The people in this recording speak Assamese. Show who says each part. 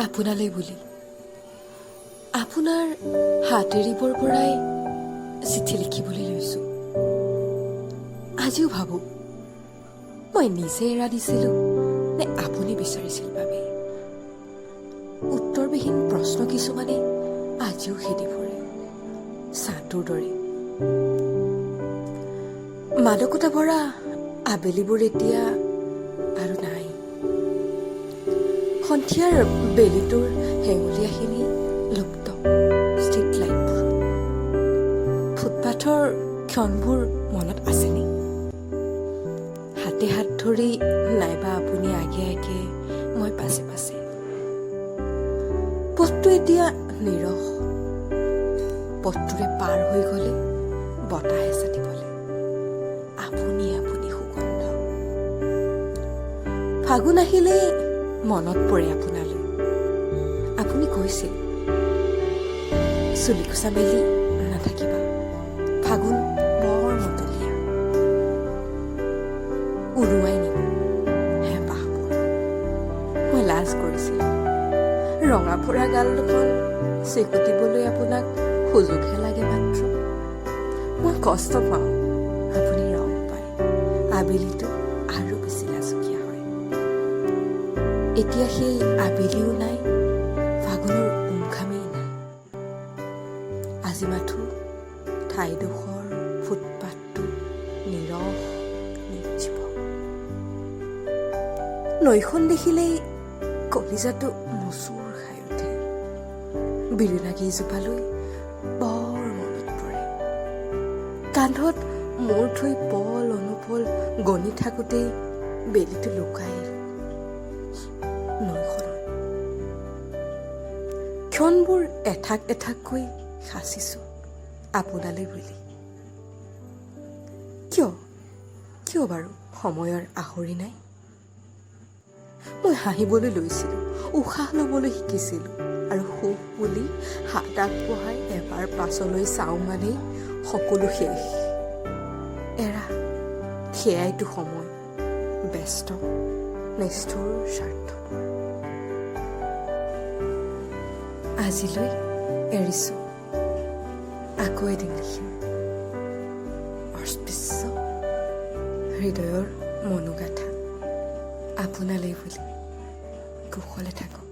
Speaker 1: আপোনালৈ বুলি আপোনাৰ হাত এৰিবৰ পৰাই চিঠি লিখিবলৈ লৈছো। আজিও ভাবো মই নিজে এৰা দিছিলো নে আপুনি বিচাৰিছিল বাবে। উত্তৰবিহীন প্ৰশ্ন কিছুমানে আজিও খেদি ফুৰে চাটোৰ দৰে। মাদকতা ভৰা আবেলিবোৰ এতিয়া আৰু নাই। সন্ধিয়াৰ বেলিটোৰ হেঙুলীয়াখিনি লুপ্ত ষ্ট্ৰীট লাইটবোৰ। ফুটপাথৰ ক্ষণবোৰ মনত আছেনে? হাতে হাত ধৰি নাইবা আপুনি আগে আগে মই পাছে পাছে। পথটো এতিয়া নিৰস। পথটোৰে পাৰ হৈ গলে বতাহ এচাটি বলে আপুনি আপুনি সুগন্ধ। ফাগুন আহিলে মনত পৰে আপোনালৈ। আপুনি কৈছিল চুলিকোছা মেলি নাথাকিবা, ফাগুন বৰ মতলীয়া। উৰুৱাই নিব হেঁপাহবোৰ। মই লাজ কৰিছিলো। ৰঙা ফৰা গাল দুখন চেকুটিবলৈ আপোনাক সুযোগহে লাগে মাত্ৰ। মই কষ্ট পাওঁ, আপুনি ৰং পায়। আবেলিটো আৰু বেছি লাজকীয়া হয়। এতিয়া সেই আবেলিও নাই, ফাগুনৰ উমঘামেই নাই। আজি মাথো ঠাইডোখৰ ফুটপাথটো নিৰস নিৰ্জীৱ। নৈখন দেখিলেই কলিজাটো মচুৰ খাই উঠে। বিৰিণা কেইজোপালৈ বৰ মনত পৰে। কান্ধত মূৰ থৈ পল অনুপল গণি থাকোঁতেই বেলিটো লুকাই নৈখনত। ক্ষণবোৰ এঠাক এঠাককৈ সাঁচিছো আপোনালৈ বুলি। কিয় বাৰু সময়ৰ আহৰি নাই? মই হাঁহিবলৈ লৈছিলো, উশাহ লবলৈ শিকিছিলো, আৰু সুখ বুলি হাত আগবঢ়াই এবাৰ পাছলৈ চাওঁ মানেই সকলো শেষ। এৰা, সেয়াইতো সময়, ব্যস্ত, নিষ্ঠুৰ, স্বাৰ্থপৰ। আজিলৈ এৰিছো, আকৌ এদিন লিখিম অস্পৃশ্য হৃদয়ৰ মনোগাথা আপোনালৈ বুলি। কুশলে থাকক।